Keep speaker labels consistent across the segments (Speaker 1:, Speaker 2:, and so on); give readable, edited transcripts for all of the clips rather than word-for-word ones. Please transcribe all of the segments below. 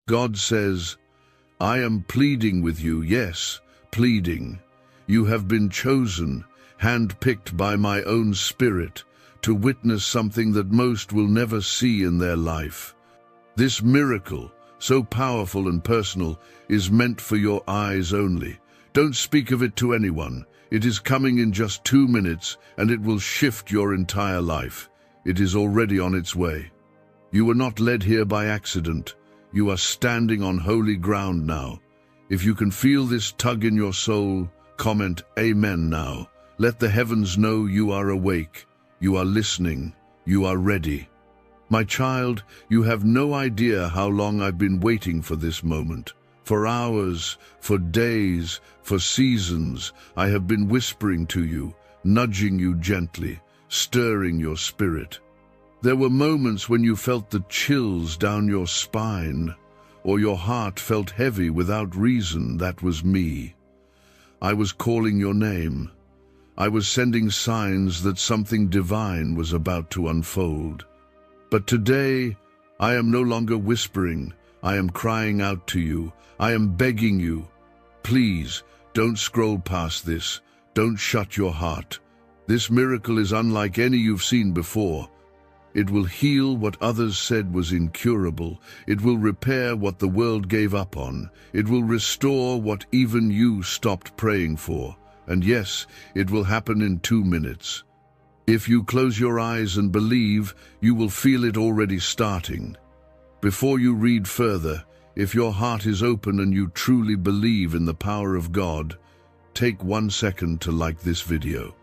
Speaker 1: God says, I am pleading with you, yes, pleading. You have been chosen, handpicked by my own Spirit, to witness something that most will never see in their life. This miracle, so powerful and personal, is meant for your eyes only. Don't speak of it to anyone. It is coming in just 2 minutes, and it will shift your entire life. It is already on its way. You were not led here by accident. You are standing on holy ground now. If you can feel this tug in your soul, comment Amen now. Let the heavens know you are awake, you are listening, you are ready. My child, you have no idea how long I've been waiting for this moment. For hours, for days, for seasons, I have been whispering to you, nudging you gently, stirring your spirit. There were moments when you felt the chills down your spine, or your heart felt heavy without reason. That was me. I was calling your name. I was sending signs that something divine was about to unfold. But today, I am no longer whispering. I am crying out to you. I am begging you. Please, don't scroll past this. Don't shut your heart. This miracle is unlike any you've seen before. It will heal what others said was incurable. It will repair what the world gave up on. It will restore what even you stopped praying for. And yes, it will happen in 2 minutes. If you close your eyes and believe, you will feel it already starting. Before you read further, if your heart is open and you truly believe in the power of God, take 1 second to like this video.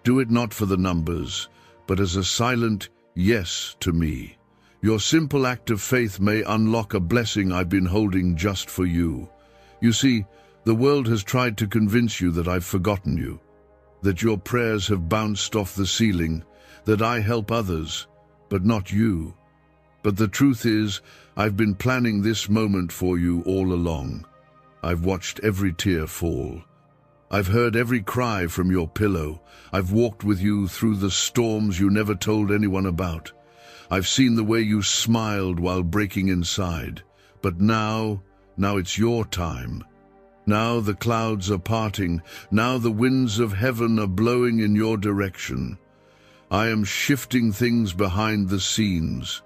Speaker 1: Do it not for the numbers, but as a silent yes to me. Your simple act of faith may unlock a blessing I've been holding just for you. You see, the world has tried to convince you that I've forgotten you, that your prayers have bounced off the ceiling, that I help others, but not you. But the truth is, I've been planning this moment for you all along. I've watched every tear fall. I've heard every cry from your pillow. I've walked with you through the storms you never told anyone about. I've seen the way you smiled while breaking inside. But now it's your time. Now the clouds are parting. Now the winds of heaven are blowing in your direction. I am shifting things behind the scenes.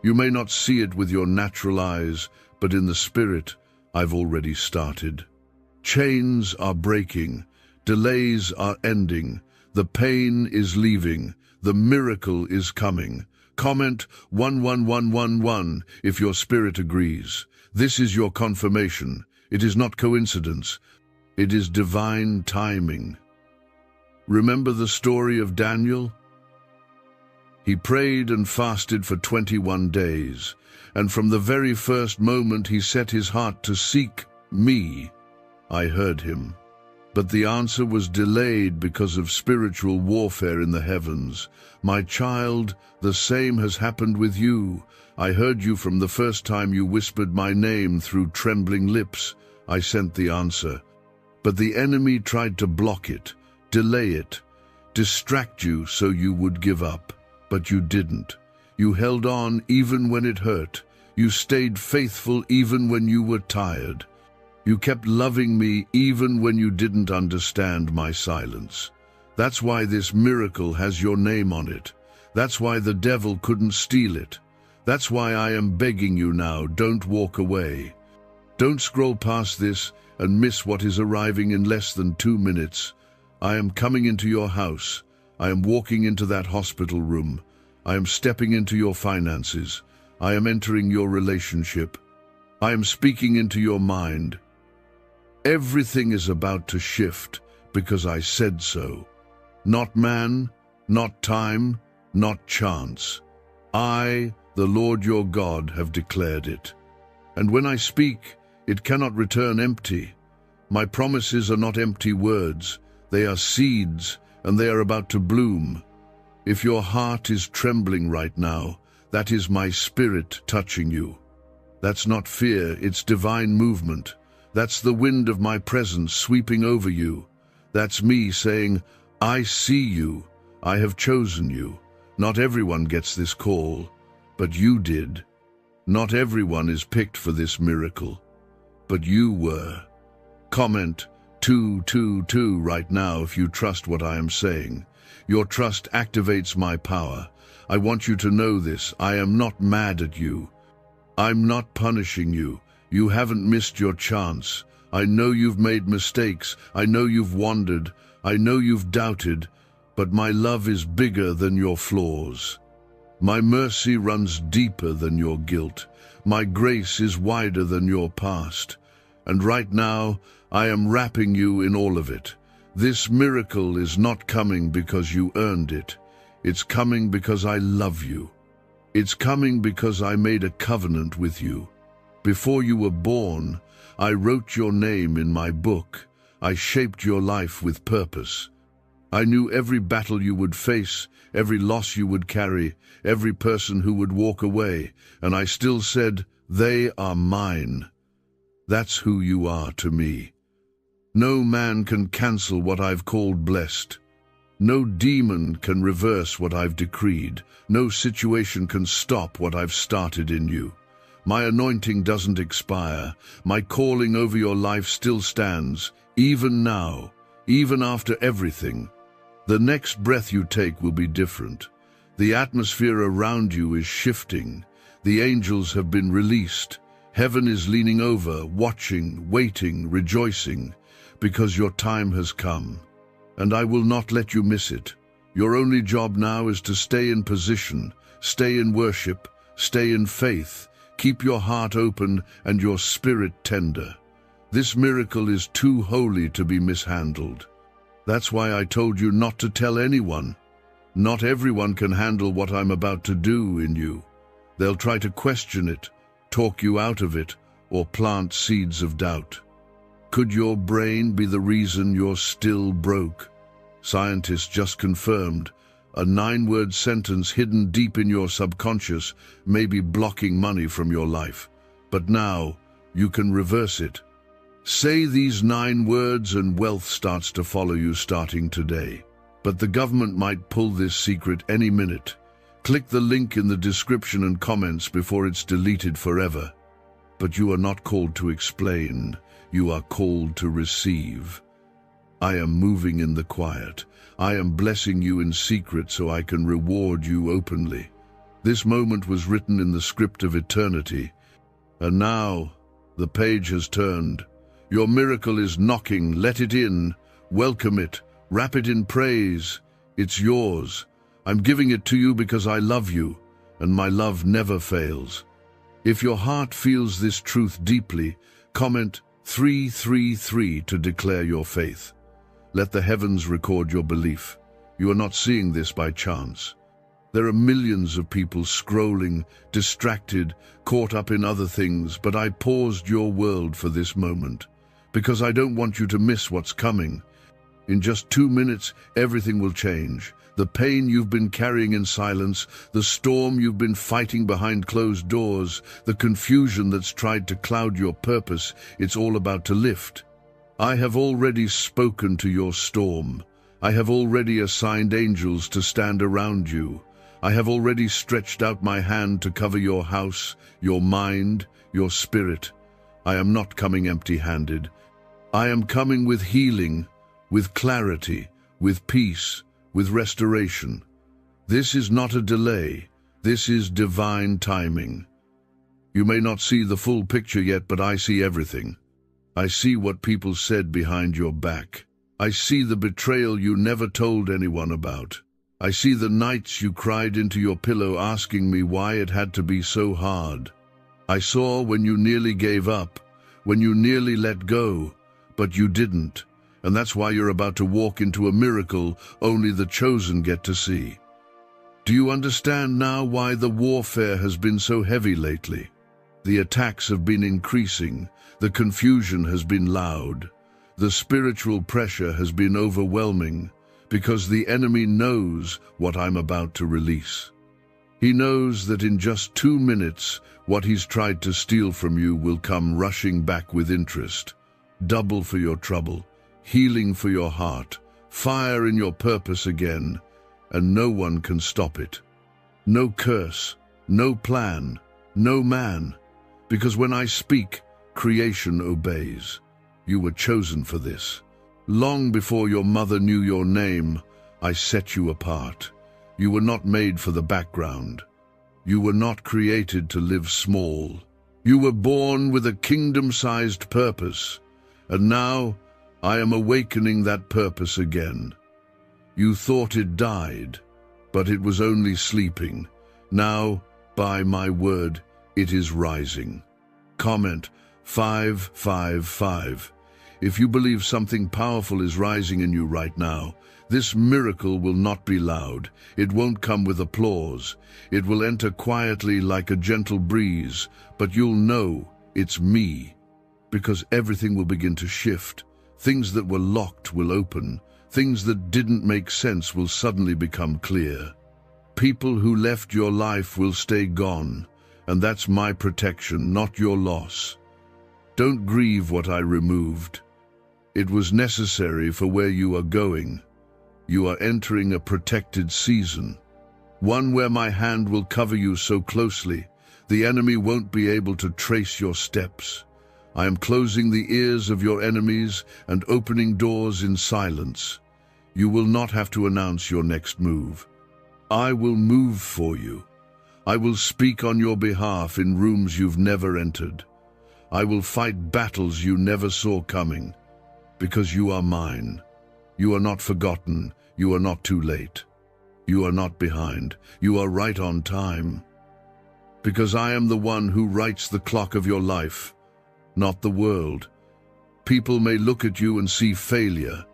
Speaker 1: You may not see it with your natural eyes, but in the spirit, I've already started. Chains are breaking, delays are ending, the pain is leaving, the miracle is coming. Comment 11111 if your spirit agrees. This is your confirmation. It is not coincidence. It is divine timing. Remember the story of Daniel? He prayed and fasted for 21 days, and from the very first moment he set his heart to seek me, I heard him. But the answer was delayed because of spiritual warfare in the heavens. My child, the same has happened with you. I heard you from the first time you whispered my name through trembling lips. I sent the answer. But the enemy tried to block it, delay it, distract you so you would give up. But you didn't. You held on even when it hurt. You stayed faithful even when you were tired. You kept loving me even when you didn't understand my silence. That's why this miracle has your name on it. That's why the devil couldn't steal it. That's why I am begging you now, don't walk away. Don't scroll past this and miss what is arriving in less than 2 minutes. I am coming into your house. I am walking into that hospital room. I am stepping into your finances. I am entering your relationship. I am speaking into your mind. Everything is about to shift because I said so. Not man, not time, not chance. I, the Lord your God, have declared it. And when I speak, it cannot return empty. My promises are not empty words. They are seeds, and they are about to bloom. If your heart is trembling right now, that is my spirit touching you. That's not fear, it's divine movement. That's the wind of my presence sweeping over you. That's me saying, I see you. I have chosen you. Not everyone gets this call, but you did. Not everyone is picked for this miracle, but you were. Comment 222 right now if you trust what I am saying. Your trust activates my power. I want you to know this. I am not mad at you. I'm not punishing you. You haven't missed your chance. I know you've made mistakes. I know you've wandered. I know you've doubted. But my love is bigger than your flaws. My mercy runs deeper than your guilt. My grace is wider than your past. And right now, I am wrapping you in all of it. This miracle is not coming because you earned it. It's coming because I love you. It's coming because I made a covenant with you. Before you were born, I wrote your name in my book. I shaped your life with purpose. I knew every battle you would face, every loss you would carry, every person who would walk away, and I still said, they are mine. That's who you are to me. No man can cancel what I've called blessed. No demon can reverse what I've decreed. No situation can stop what I've started in you. My anointing doesn't expire. My calling over your life still stands, even now, even after everything. The next breath you take will be different. The atmosphere around you is shifting. The angels have been released. Heaven is leaning over, watching, waiting, rejoicing, because your time has come. And I will not let you miss it. Your only job now is to stay in position, stay in worship, stay in faith, keep your heart open and your spirit tender. This miracle is too holy to be mishandled. That's why I told you not to tell anyone. Not everyone can handle what I'm about to do in you. They'll try to question it, talk you out of it, or plant seeds of doubt. Could your brain be the reason you're still broke? Scientists just confirmed a 9-word sentence hidden deep in your subconscious may be blocking money from your life. But now, you can reverse it. Say these 9 words and wealth starts to follow you starting today. But the government might pull this secret any minute. Click the link in the description and comments before it's deleted forever. But you are not called to explain. You are called to receive. I am moving in the quiet. I am blessing you in secret so I can reward you openly. This moment was written in the script of eternity. And now, the page has turned. Your miracle is knocking. Let it in. Welcome it. Wrap it in praise. It's yours. I'm giving it to you because I love you, and my love never fails. If your heart feels this truth deeply, comment 333 to declare your faith. Let the heavens record your belief. You are not seeing this by chance. There are millions of people scrolling, distracted, caught up in other things, but I paused your world for this moment, because I don't want you to miss what's coming. In just 2 minutes, everything will change. The pain you've been carrying in silence, the storm you've been fighting behind closed doors, the confusion that's tried to cloud your purpose, it's all about to lift. I have already spoken to your storm. I have already assigned angels to stand around you. I have already stretched out my hand to cover your house, your mind, your spirit. I am not coming empty-handed. I am coming with healing, with clarity, with peace, with restoration. This is not a delay. This is divine timing. You may not see the full picture yet, but I see everything. I see what people said behind your back. I see the betrayal you never told anyone about. I see the nights you cried into your pillow asking me why it had to be so hard. I saw when you nearly gave up, when you nearly let go, but you didn't. And that's why you're about to walk into a miracle only the chosen get to see. Do you understand now why the warfare has been so heavy lately? The attacks have been increasing, the confusion has been loud, the spiritual pressure has been overwhelming, because the enemy knows what I'm about to release. He knows that in just 2 minutes, what he's tried to steal from you will come rushing back with interest. Double for your trouble. Healing for your heart, fire in your purpose again, and no one can stop it. No curse, no plan, No man, because when I speak, creation obeys. You were chosen for this. Long before your mother knew your name, I set you apart. You were not made for the background. You were not created to live small. You were born with a kingdom-sized purpose, and now I am awakening that purpose again. You thought it died, but it was only sleeping. Now, by my word, it is rising. Comment 555. If you believe something powerful is rising in you right now, this miracle will not be loud. It won't come with applause. It will enter quietly like a gentle breeze, but you'll know it's me, because everything will begin to shift. Things that were locked will open. Things that didn't make sense will suddenly become clear. People who left your life will stay gone, and that's my protection, not your loss. Don't grieve what I removed. It was necessary for where you are going. You are entering a protected season, one where my hand will cover you so closely, the enemy won't be able to trace your steps. I am closing the ears of your enemies and opening doors in silence. You will not have to announce your next move. I will move for you. I will speak on your behalf in rooms you've never entered. I will fight battles you never saw coming, because you are mine. You are not forgotten. You are not too late. You are not behind. You are right on time. Because I am the one who writes the clock of your life, not the world. People may look at you and see failure,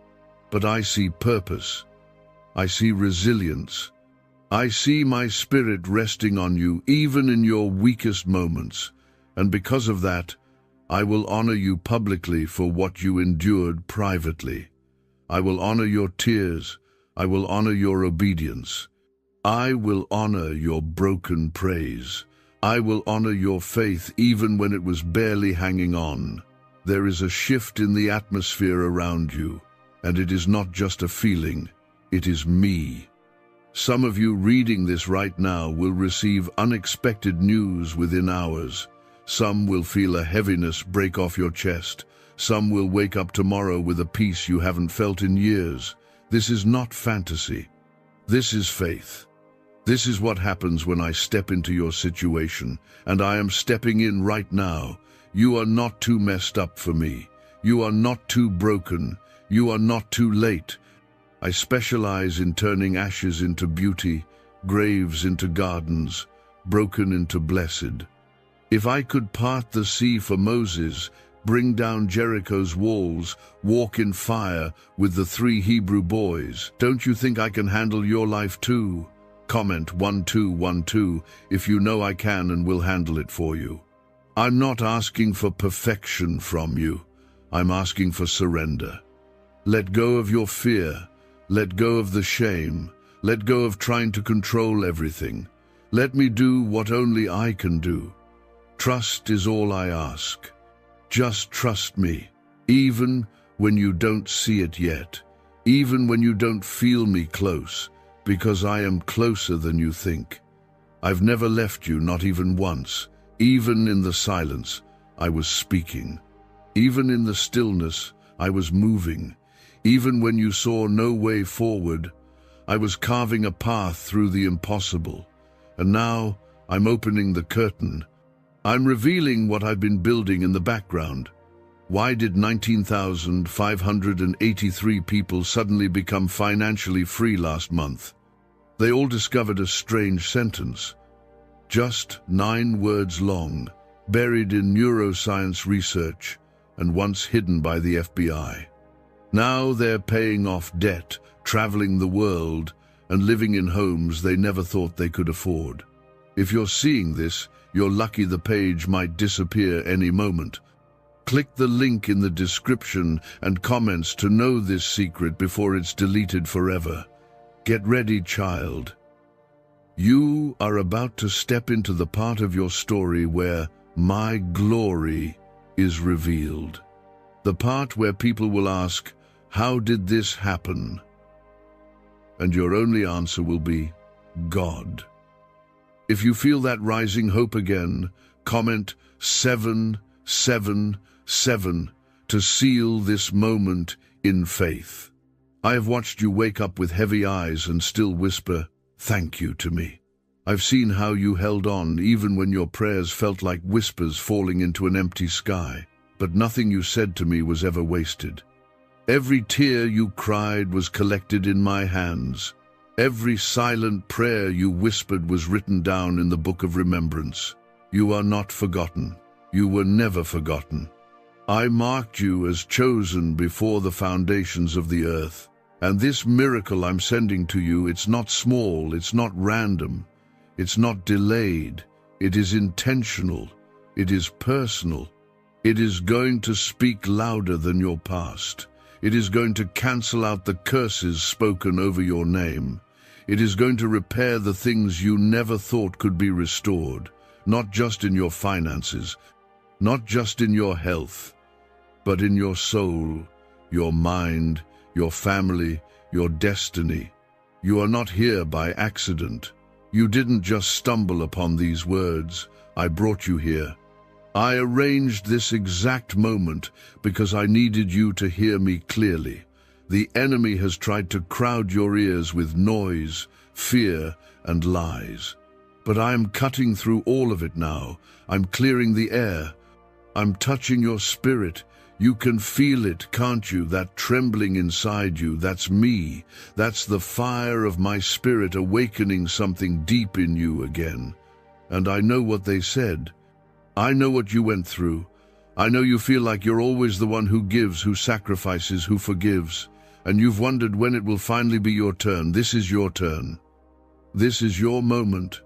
Speaker 1: but I see purpose. I see resilience. I see my spirit resting on you even in your weakest moments, and because of that, I will honor you publicly for what you endured privately. I will honor your tears. I will honor your obedience. I will honor your broken praise. I will honor your faith even when it was barely hanging on. There is a shift in the atmosphere around you, and it is not just a feeling, it is me. Some of you reading this right now will receive unexpected news within hours. Some will feel a heaviness break off your chest. Some will wake up tomorrow with a peace you haven't felt in years. This is not fantasy. This is faith. This is what happens when I step into your situation, and I am stepping in right now. You are not too messed up for me. You are not too broken. You are not too late. I specialize in turning ashes into beauty, graves into gardens, broken into blessed. If I could part the sea for Moses, bring down Jericho's walls, walk in fire with the 3 Hebrew boys, don't you think I can handle your life too? Comment 1212 if you know I can and will handle it for you. I'm not asking for perfection from you. I'm asking for surrender. Let go of your fear. Let go of the shame. Let go of trying to control everything. Let me do what only I can do. Trust is all I ask. Just trust me, even when you don't see it yet, even when you don't feel me close, because I am closer than you think. I've never left you, not even once. Even in the silence, I was speaking. Even in the stillness, I was moving. Even when you saw no way forward, I was carving a path through the impossible. And now, I'm opening the curtain. I'm revealing what I've been building in the background. Why did 19,583 people suddenly become financially free last month? They all discovered a strange sentence, just 9 words long, buried in neuroscience research and once hidden by the FBI. Now they're paying off debt, traveling the world, and living in homes they never thought they could afford. If you're seeing this, you're lucky the page might disappear any moment. Click the link in the description and comments to know this secret before it's deleted forever. Get ready, child. You are about to step into the part of your story where my glory is revealed. The part where people will ask, how did this happen? And your only answer will be, God. If you feel that rising hope again, comment 777 to seal this moment in faith. I have watched you wake up with heavy eyes and still whisper, "Thank you" to me. I've seen how you held on even when your prayers felt like whispers falling into an empty sky, but nothing you said to me was ever wasted. Every tear you cried was collected in my hands. Every silent prayer you whispered was written down in the book of remembrance. You are not forgotten. You were never forgotten. I marked you as chosen before the foundations of the earth. And this miracle I'm sending to you, it's not small, it's not random, it's not delayed, it is intentional, it is personal. It is going to speak louder than your past. It is going to cancel out the curses spoken over your name. It is going to repair the things you never thought could be restored, not just in your finances, not just in your health, but in your soul, your mind, your family, your destiny. You are not here by accident. You didn't just stumble upon these words. I brought you here. I arranged this exact moment because I needed you to hear me clearly. The enemy has tried to crowd your ears with noise, fear, and lies. But I am cutting through all of it now. I'm clearing the air. I'm touching your spirit. You can feel it, can't you? That trembling inside you, that's me. That's the fire of my spirit awakening something deep in you again. And I know what they said. I know what you went through. I know you feel like you're always the one who gives, who sacrifices, who forgives. And you've wondered when it will finally be your turn. This is your turn. This is your moment.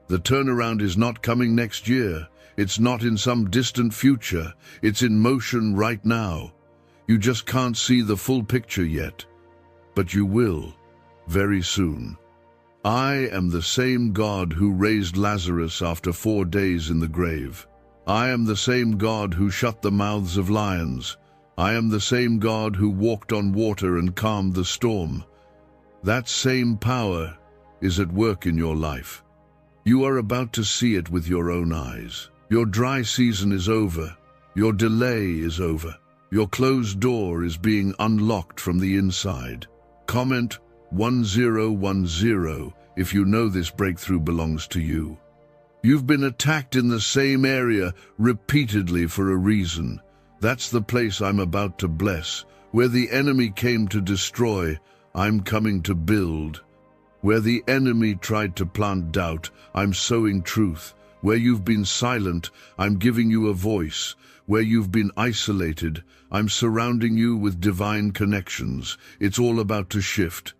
Speaker 1: The turnaround is not coming next year. It's not in some distant future. It's in motion right now. You just can't see the full picture yet. But you will, very soon. I am the same God who raised Lazarus after 4 days in the grave. I am the same God who shut the mouths of lions. I am the same God who walked on water and calmed the storm. That same power is at work in your life. You are about to see it with your own eyes. Your dry season is over. Your delay is over. Your closed door is being unlocked from the inside. Comment 1010 if you know this breakthrough belongs to you. You've been attacked in the same area repeatedly for a reason. That's the place I'm about to bless. Where the enemy came to destroy, I'm coming to build. Where the enemy tried to plant doubt, I'm sowing truth. Where you've been silent, I'm giving you a voice. Where you've been isolated, I'm surrounding you with divine connections. It's all about to shift.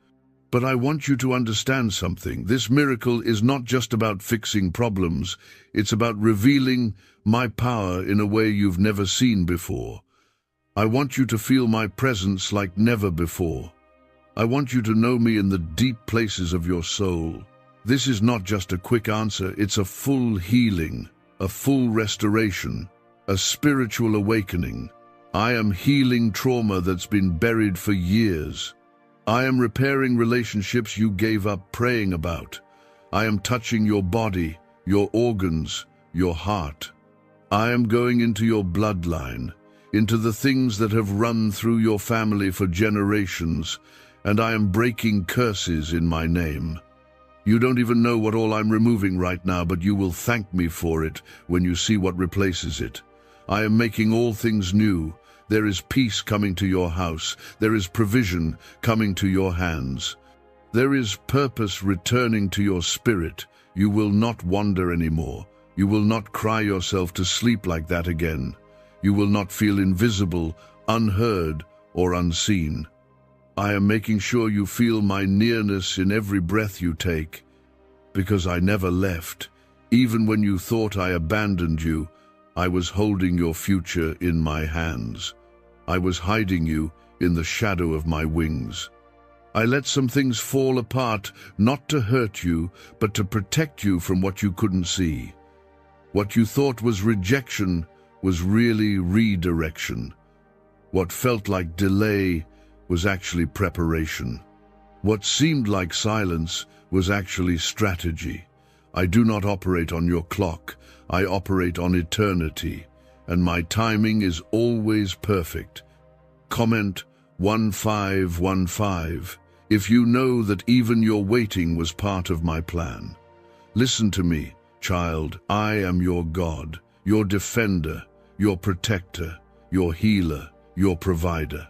Speaker 1: But I want you to understand something. This miracle is not just about fixing problems. It's about revealing my power in a way you've never seen before. I want you to feel my presence like never before. I want you to know me in the deep places of your soul. This is not just a quick answer, it's a full healing, a full restoration, a spiritual awakening. I am healing trauma that's been buried for years. I am repairing relationships you gave up praying about. I am touching your body, your organs, your heart. I am going into your bloodline, into the things that have run through your family for generations, and I am breaking curses in my name. You don't even know what all I'm removing right now, but you will thank me for it when you see what replaces it. I am making all things new. There is peace coming to your house. There is provision coming to your hands. There is purpose returning to your spirit. You will not wander anymore. You will not cry yourself to sleep like that again. You will not feel invisible, unheard, or unseen. I am making sure you feel my nearness in every breath you take, because I never left. Even when you thought I abandoned you, I was holding your future in my hands. I was hiding you in the shadow of my wings. I let some things fall apart, not to hurt you, but to protect you from what you couldn't see. What you thought was rejection was really redirection. What felt like delay was actually preparation. What seemed like silence was actually strategy. I do not operate on your clock. I operate on eternity, and my timing is always perfect. Comment 1515 if you know that even your waiting was part of my plan. Listen to me, child. I am your God, your defender, your protector, your healer, your provider.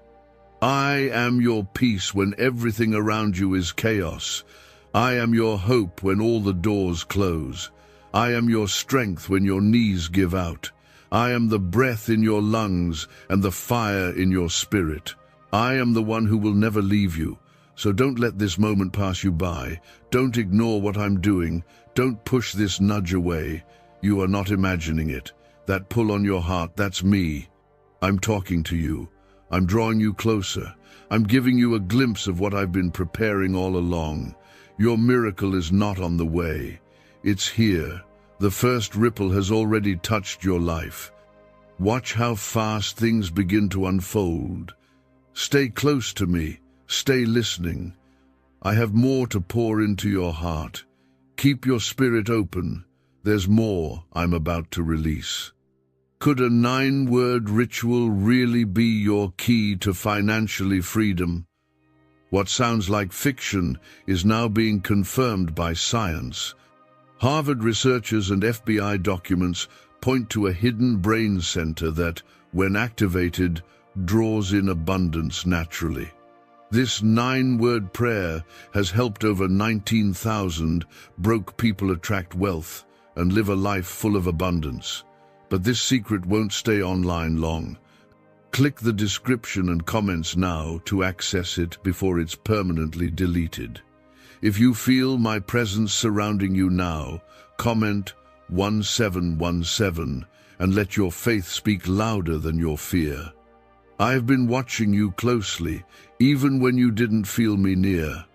Speaker 1: I am your peace when everything around you is chaos. I am your hope when all the doors close. I am your strength when your knees give out. I am the breath in your lungs and the fire in your spirit. I am the one who will never leave you. So don't let this moment pass you by. Don't ignore what I'm doing. Don't push this nudge away. You are not imagining it. That pull on your heart, that's me. I'm talking to you. I'm drawing you closer. I'm giving you a glimpse of what I've been preparing all along. Your miracle is not on the way. It's here. The first ripple has already touched your life. Watch how fast things begin to unfold. Stay close to me. Stay listening. I have more to pour into your heart. Keep your spirit open. There's more I'm about to release. Could a 9-word ritual really be your key to financially freedom? What sounds like fiction is now being confirmed by science. Harvard researchers and FBI documents point to a hidden brain center that, when activated, draws in abundance naturally. This 9-word prayer has helped over 19,000 broke people attract wealth and live a life full of abundance. But this secret won't stay online long. Click the description and comments now to access it before it's permanently deleted. If you feel my presence surrounding you now, comment 1717 and let your faith speak louder than your fear. I have been watching you closely, even when you didn't feel me near.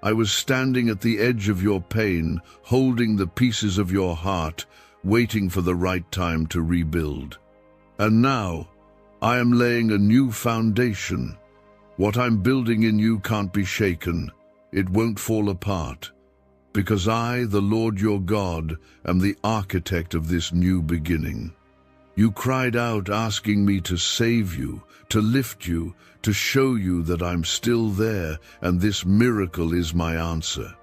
Speaker 1: I was standing at the edge of your pain, holding the pieces of your heart, waiting for the right time to rebuild. And now, I am laying a new foundation. What I'm building in you can't be shaken. It won't fall apart. Because I, the Lord your God, am the architect of this new beginning. You cried out asking me to save you, to lift you, to show you that I'm still there, and this miracle is my answer.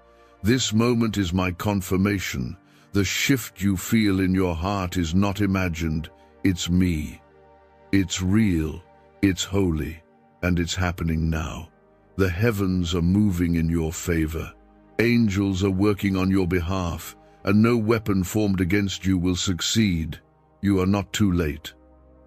Speaker 1: This moment is my confirmation. The shift you feel in your heart is not imagined, it's me. It's real, it's holy, and it's happening now. The heavens are moving in your favor. Angels are working on your behalf, and no weapon formed against you will succeed. You are not too late.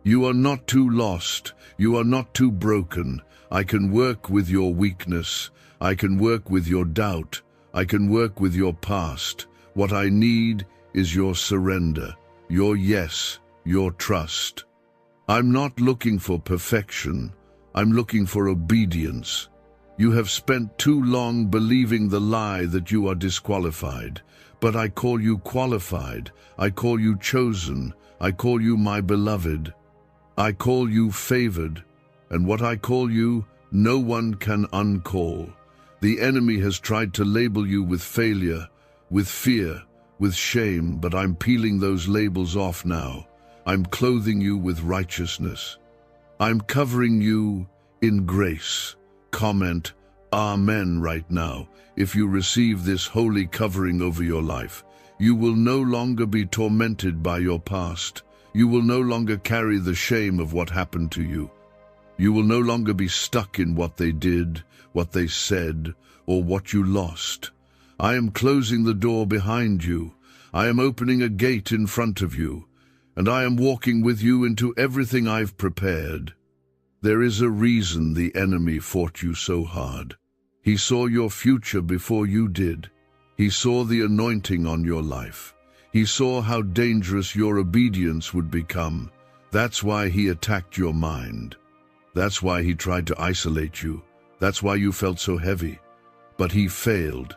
Speaker 1: You are not too lost. You are not too broken. I can work with your weakness. I can work with your doubt. I can work with your past. What I need is your surrender, your yes, your trust. I'm not looking for perfection. I'm looking for obedience. You have spent too long believing the lie that you are disqualified. But I call you qualified. I call you chosen. I call you my beloved. I call you favored. And what I call you, no one can uncall. The enemy has tried to label you with failure, with fear, with shame, but I'm peeling those labels off now. I'm clothing you with righteousness. I'm covering you in grace. Comment Amen right now if you receive this holy covering over your life. You will no longer be tormented by your past. You will no longer carry the shame of what happened to you. You will no longer be stuck in what they did, what they said, or what you lost. I am closing the door behind you. I am opening a gate in front of you, and I am walking with you into everything I've prepared. There is a reason the enemy fought you so hard. He saw your future before you did. He saw the anointing on your life. He saw how dangerous your obedience would become. That's why he attacked your mind. That's why he tried to isolate you. That's why you felt so heavy. But he failed.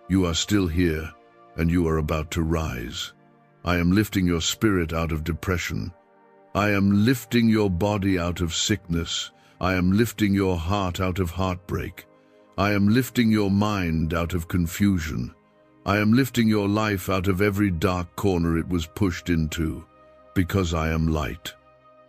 Speaker 1: You are still here, and you are about to rise. I am lifting your spirit out of depression. I am lifting your body out of sickness. I am lifting your heart out of heartbreak. I am lifting your mind out of confusion. I am lifting your life out of every dark corner it was pushed into, because I am light.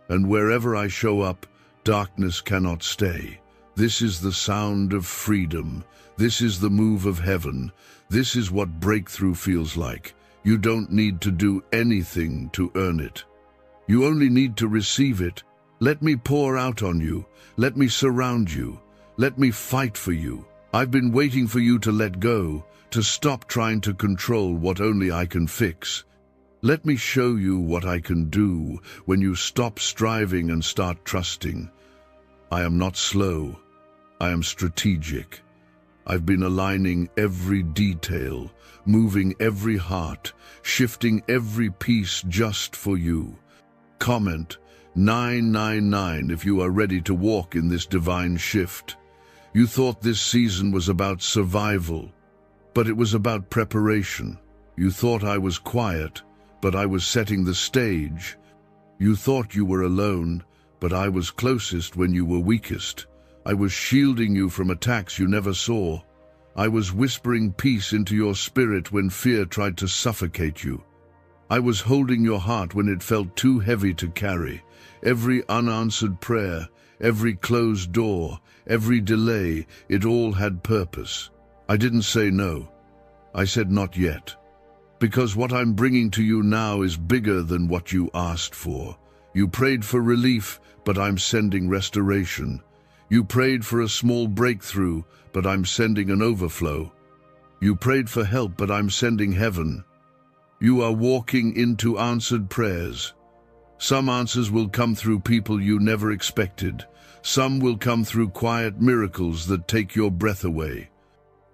Speaker 1: And wherever I show up, darkness cannot stay. This is the sound of freedom. This is the move of heaven. This is what breakthrough feels like. You don't need to do anything to earn it. You only need to receive it. Let me pour out on you. Let me surround you. Let me fight for you. I've been waiting for you to let go, to stop trying to control what only I can fix. Let me show you what I can do when you stop striving and start trusting. I am not slow. I am strategic. I've been aligning every detail, moving every heart, shifting every piece just for you. Comment 999 if you are ready to walk in this divine shift. You thought this season was about survival, but it was about preparation. You thought I was quiet, but I was setting the stage. You thought you were alone, but I was closest when you were weakest. I was shielding you from attacks you never saw. I was whispering peace into your spirit when fear tried to suffocate you. I was holding your heart when it felt too heavy to carry. Every unanswered prayer, every closed door, every delay, it all had purpose. I didn't say no. I said not yet. Because what I'm bringing to you now is bigger than what you asked for. You prayed for relief, but I'm sending restoration. You prayed for a small breakthrough, but I'm sending an overflow. You prayed for help, but I'm sending heaven. You are walking into answered prayers. Some answers will come through people you never expected. Some will come through quiet miracles that take your breath away.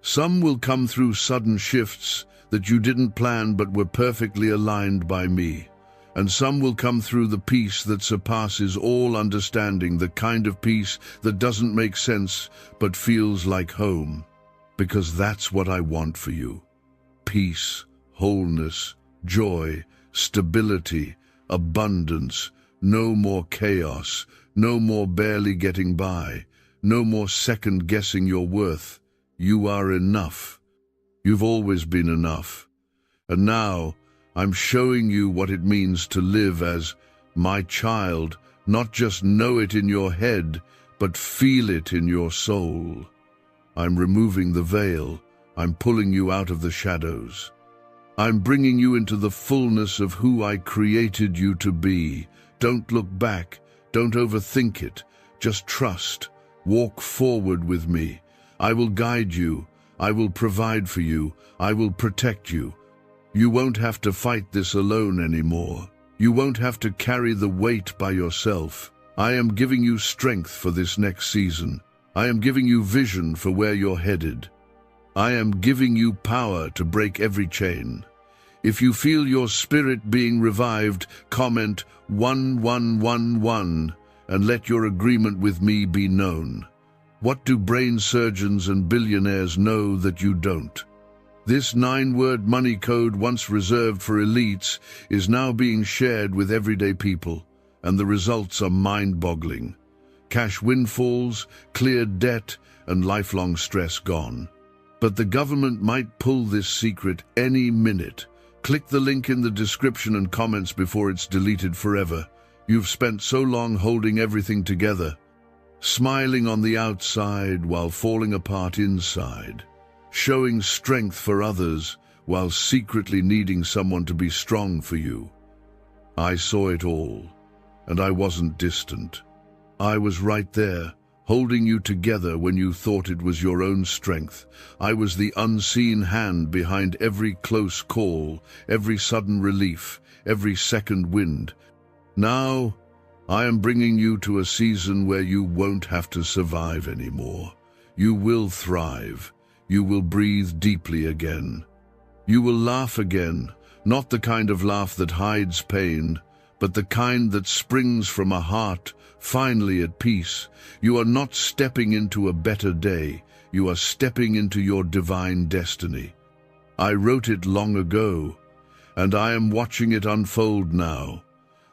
Speaker 1: Some will come through sudden shifts that you didn't plan but were perfectly aligned by me. And some will come through the peace that surpasses all understanding, the kind of peace that doesn't make sense but feels like home. Because that's what I want for you. Peace, wholeness, joy, stability, abundance, no more chaos, no more barely getting by, no more second-guessing your worth. You are enough. You've always been enough. And now, I'm showing you what it means to live as my child, not just know it in your head, but feel it in your soul. I'm removing the veil. I'm pulling you out of the shadows. I'm bringing you into the fullness of who I created you to be. Don't look back. Don't overthink it. Just trust. Walk forward with me. I will guide you. I will provide for you. I will protect you. You won't have to fight this alone anymore. You won't have to carry the weight by yourself. I am giving you strength for this next season. I am giving you vision for where you're headed. I am giving you power to break every chain. If you feel your spirit being revived, comment 1111 and let your agreement with me be known. What do brain surgeons and billionaires know that you don't? This 9-word money code, once reserved for elites, is now being shared with everyday people, and the results are mind-boggling. Cash windfalls, cleared debt, and lifelong stress gone. But the government might pull this secret any minute. Click the link in the description and comments before it's deleted forever. You've spent so long holding everything together, smiling on the outside while falling apart inside, showing strength for others while secretly needing someone to be strong for you. I saw it all, and I wasn't distant. I was right there, holding you together when you thought it was your own strength. I was the unseen hand behind every close call, every sudden relief, every second wind. Now, I am bringing you to a season where you won't have to survive anymore. You will thrive. You will breathe deeply again. You will laugh again, not the kind of laugh that hides pain, but the kind that springs from a heart finally at peace. You are not stepping into a better day. You are stepping into your divine destiny. I wrote it long ago, and I am watching it unfold now.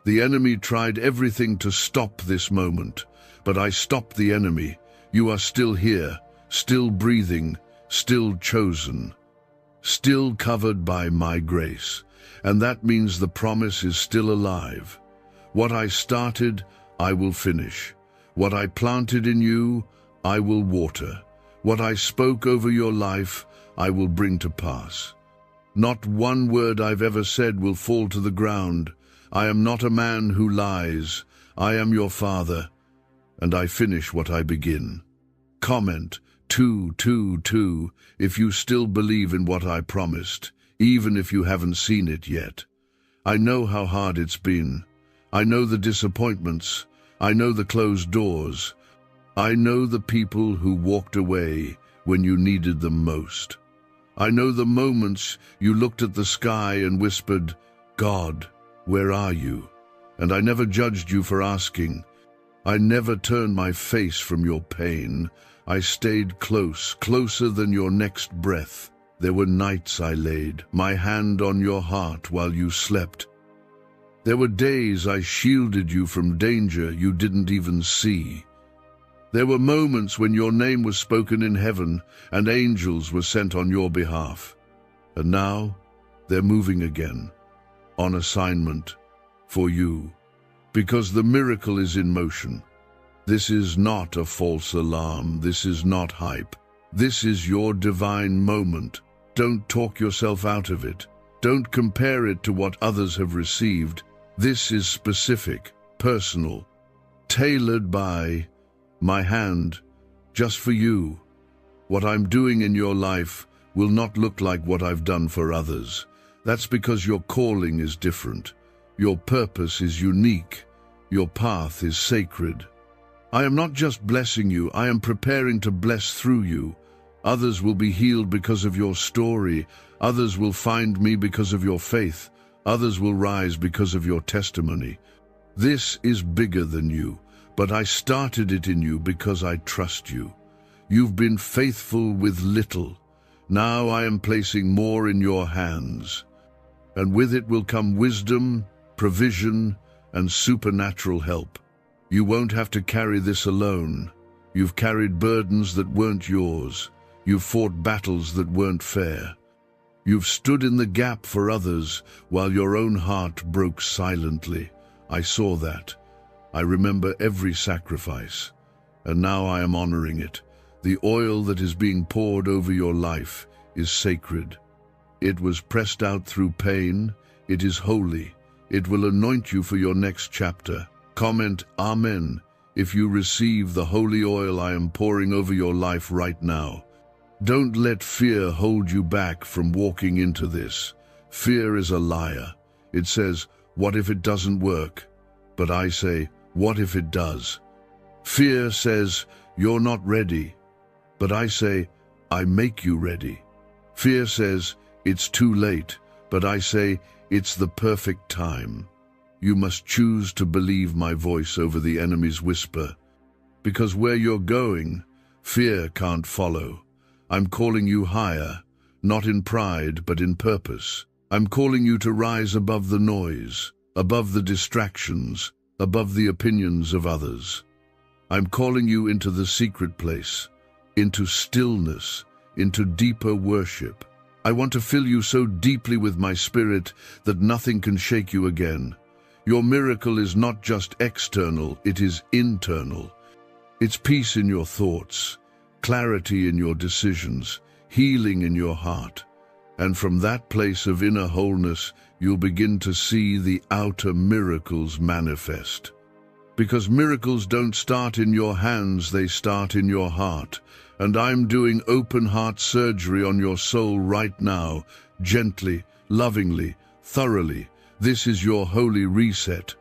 Speaker 1: The enemy tried everything to stop this moment, but I stopped the enemy. You are still here, still breathing, still chosen. still covered by my grace. And that means the promise is still alive. What I started, I will finish. What I planted in you, I will water. What I spoke over your life, I will bring to pass. Not one word I've ever said will fall to the ground. I am not a man who lies. I am your Father, and I finish what I begin. Comment 222 if you still believe in what I promised, even if you haven't seen it yet. I know how hard it's been. I know the disappointments. I know the closed doors. I know the people who walked away when you needed them most. I know the moments you looked at the sky and whispered, "God, where are you?" And I never judged you for asking. I never turned my face from your pain. I stayed close, closer than your next breath. There were nights I laid my hand on your heart while you slept. There were days I shielded you from danger you didn't even see. There were moments when your name was spoken in heaven and angels were sent on your behalf. And now, they're moving again, on assignment, for you, because the miracle is in motion. This is not a false alarm. This is not hype. This is your divine moment. Don't talk yourself out of it. Don't compare it to what others have received. This is specific, personal, tailored by my hand, just for you. What I'm doing in your life will not look like what I've done for others. That's because your calling is different. Your purpose is unique. Your path is sacred. I am not just blessing you, I am preparing to bless through you. Others will be healed because of your story. Others will find me because of your faith. Others will rise because of your testimony. This is bigger than you, but I started it in you because I trust you. You've been faithful with little. Now I am placing more in your hands. And with it will come wisdom, provision, and supernatural help. You won't have to carry this alone. You've carried burdens that weren't yours. You've fought battles that weren't fair. You've stood in the gap for others while your own heart broke silently. I saw that. I remember every sacrifice, and now I am honoring it. The oil that is being poured over your life is sacred. It was pressed out through pain. It is holy. It will anoint you for your next chapter. Comment Amen if you receive the holy oil I am pouring over your life right now. Don't let fear hold you back from walking into this. Fear is a liar. It says, "What if it doesn't work?" But I say, "What if it does?" Fear says, "You're not ready." But I say, "I make you ready." Fear says, "It's too late." But I say, "It's the perfect time." You must choose to believe my voice over the enemy's whisper. Because where you're going, fear can't follow. I'm calling you higher, not in pride, but in purpose. I'm calling you to rise above the noise, above the distractions, above the opinions of others. I'm calling you into the secret place, into stillness, into deeper worship. I want to fill you so deeply with my spirit that nothing can shake you again. Your miracle is not just external, it is internal. It's peace in your thoughts, clarity in your decisions, healing in your heart. And from that place of inner wholeness, you'll begin to see the outer miracles manifest. Because miracles don't start in your hands, they start in your heart. And I'm doing open heart surgery on your soul right now, gently, lovingly, thoroughly. This is your holy reset.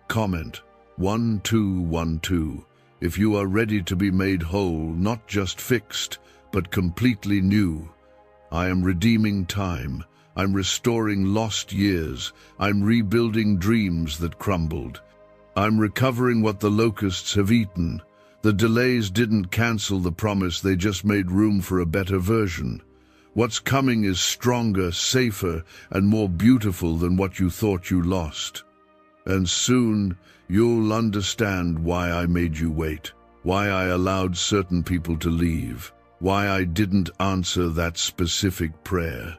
Speaker 1: Comment 1212 if you are ready to be made whole, not just fixed, but completely new. I am redeeming time. I'm restoring lost years. I'm rebuilding dreams that crumbled. I'm recovering what the locusts have eaten. The delays didn't cancel the promise, they just made room for a better version. What's coming is stronger, safer, and more beautiful than what you thought you lost. And soon, you'll understand why I made you wait, why I allowed certain people to leave, why I didn't answer that specific prayer.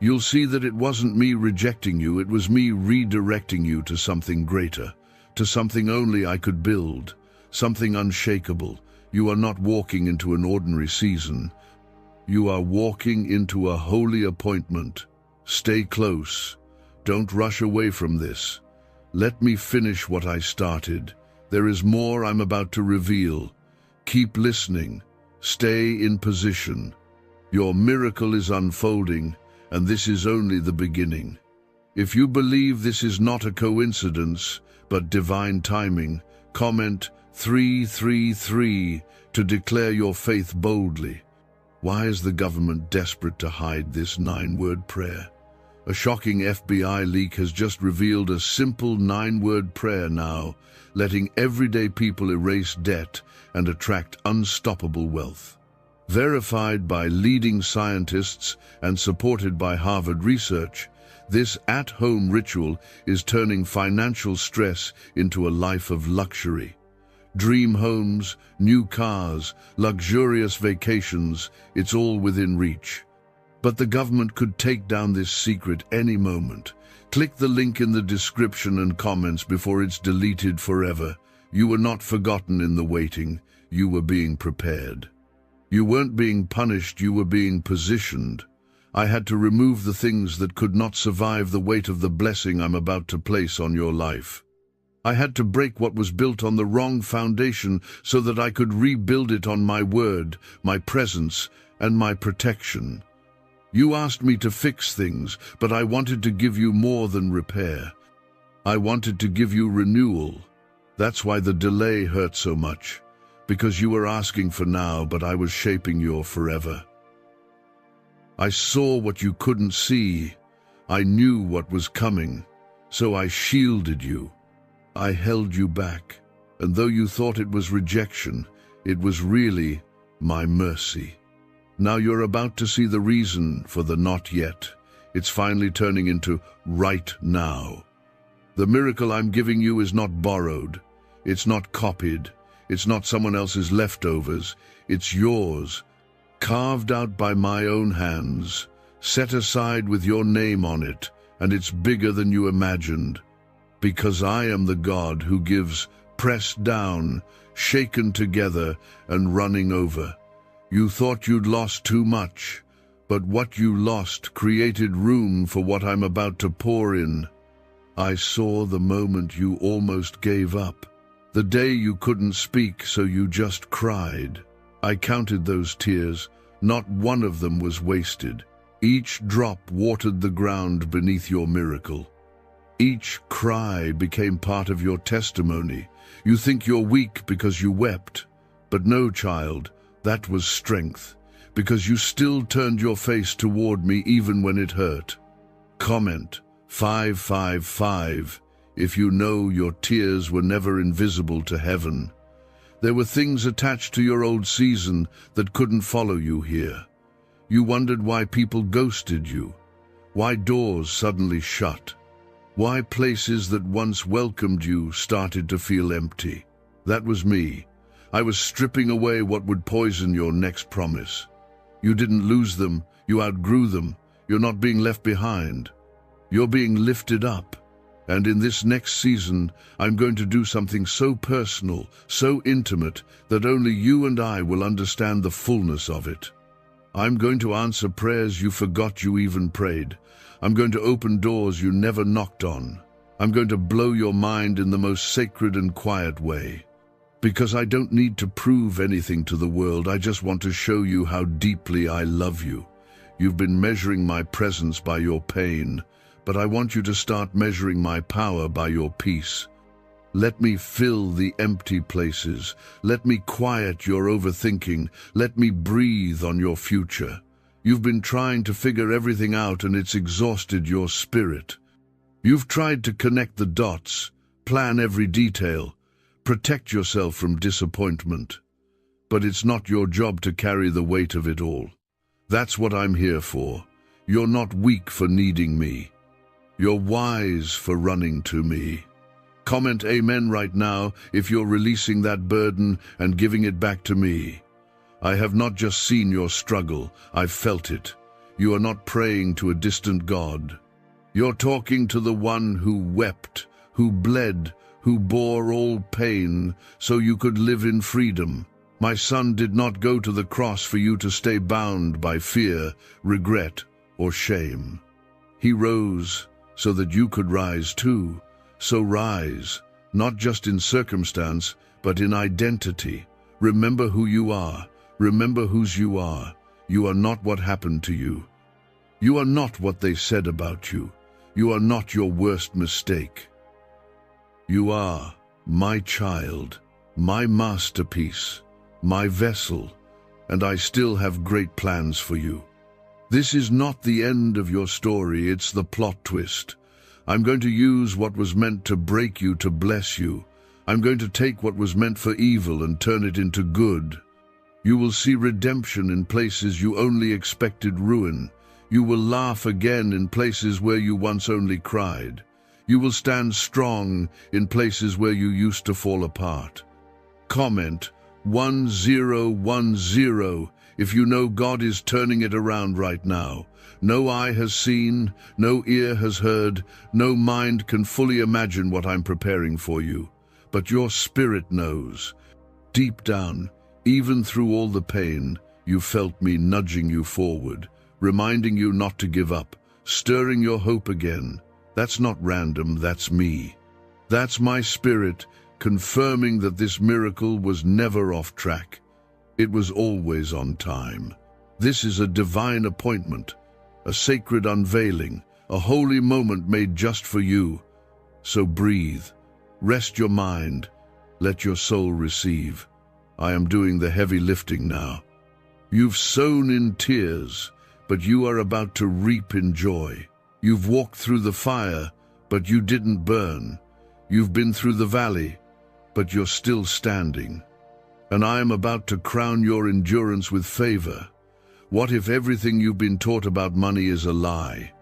Speaker 1: You'll see that it wasn't me rejecting you, it was me redirecting you to something greater, to something only I could build, something unshakable. You are not walking into an ordinary season. You are walking into a holy appointment. Stay close. Don't rush away from this. Let me finish what I started. There is more I'm about to reveal. Keep listening. Stay in position. Your miracle is unfolding, and this is only the beginning. If you believe this is not a coincidence, but divine timing, comment 333 to declare your faith boldly. Why is the government desperate to hide this 9-word prayer? A shocking FBI leak has just revealed a simple 9-word prayer now, letting everyday people erase debt and attract unstoppable wealth. Verified by leading scientists and supported by Harvard research, this at-home ritual is turning financial stress into a life of luxury. Dream homes, new cars, luxurious vacations, it's all within reach. But the government could take down this secret any moment. Click the link in the description and comments before it's deleted forever. You were not forgotten in the waiting, you were being prepared. You weren't being punished, you were being positioned. I had to remove the things that could not survive the weight of the blessing I'm about to place on your life. I had to break what was built on the wrong foundation so that I could rebuild it on my word, my presence, and my protection. You asked me to fix things, but I wanted to give you more than repair. I wanted to give you renewal. That's why the delay hurt so much, because you were asking for now, but I was shaping your forever. I saw what you couldn't see. I knew what was coming, so I shielded you. I held you back, and though you thought it was rejection, it was really my mercy. Now you're about to see the reason for the not yet. It's finally turning into right now. The miracle I'm giving you is not borrowed. It's not copied. It's not someone else's leftovers. It's yours, carved out by my own hands, set aside with your name on it, and it's bigger than you imagined. Because I am the God who gives, pressed down, shaken together, and running over. You thought you'd lost too much, but what you lost created room for what I'm about to pour in. I saw the moment you almost gave up, the day you couldn't speak, so you just cried. I counted those tears. Not one of them was wasted. Each drop watered the ground beneath your miracle. Each cry became part of your testimony. You think you're weak because you wept, but no, child. That was strength, because you still turned your face toward me even when it hurt. Comment 555 if you know your tears were never invisible to heaven. There were things attached to your old season that couldn't follow you here. You wondered why people ghosted you, why doors suddenly shut, why places that once welcomed you started to feel empty. That was me. I was stripping away what would poison your next promise. You didn't lose them, you outgrew them. You're not being left behind. You're being lifted up. And in this next season, I'm going to do something so personal, so intimate, that only you and I will understand the fullness of it. I'm going to answer prayers you forgot you even prayed. I'm going to open doors you never knocked on. I'm going to blow your mind in the most sacred and quiet way. Because I don't need to prove anything to the world, I just want to show you how deeply I love you. You've been measuring my presence by your pain, but I want you to start measuring my power by your peace. Let me fill the empty places. Let me quiet your overthinking. Let me breathe on your future. You've been trying to figure everything out and it's exhausted your spirit. You've tried to connect the dots, plan every detail, protect yourself from disappointment. But it's not your job to carry the weight of it all. That's what I'm here for. You're not weak for needing me. You're wise for running to me. Comment amen right now if you're releasing that burden and giving it back to me. I have not just seen your struggle, I've felt it. You are not praying to a distant God. You're talking to the one who wept, who bled, who bore all pain so you could live in freedom. My son did not go to the cross for you to stay bound by fear, regret, or shame. He rose so that you could rise too. So rise, not just in circumstance, but in identity. Remember who you are. Remember whose you are. You are not what happened to you. You are not what they said about you. You are not your worst mistake. You are my child, my masterpiece, my vessel, and I still have great plans for you. This is not the end of your story, it's the plot twist. I'm going to use what was meant to break you to bless you. I'm going to take what was meant for evil and turn it into good. You will see redemption in places you only expected ruin. You will laugh again in places where you once only cried. You will stand strong in places where you used to fall apart. Comment 1010 if you know God is turning it around right now. No eye has seen, no ear has heard, no mind can fully imagine what I'm preparing for you. But your spirit knows. Deep down, even through all the pain, you felt me nudging you forward, reminding you not to give up, stirring your hope again. That's not random, that's me. That's my spirit, confirming that this miracle was never off track. It was always on time. This is a divine appointment, a sacred unveiling, a holy moment made just for you. So breathe, rest your mind, let your soul receive. I am doing the heavy lifting now. You've sown in tears, but you are about to reap in joy. You've walked through the fire, but you didn't burn. You've been through the valley, but you're still standing. And I am about to crown your endurance with favor. What if everything you've been taught about money is a lie?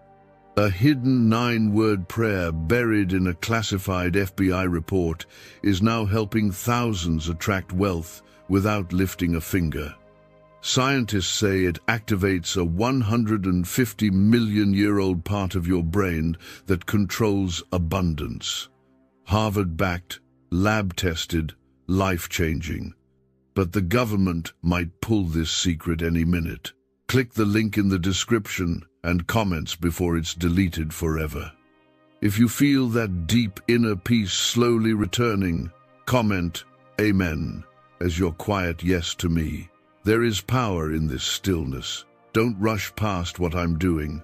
Speaker 1: A hidden 9-word prayer buried in a classified FBI report is now helping thousands attract wealth without lifting a finger. Scientists say it activates a 150-million-year-old part of your brain that controls abundance. Harvard-backed, lab-tested, life-changing. But the government might pull this secret any minute. Click the link in the description and comments before it's deleted forever. If you feel that deep inner peace slowly returning, comment Amen as your quiet yes to me. There is power in this stillness. Don't rush past what I'm doing.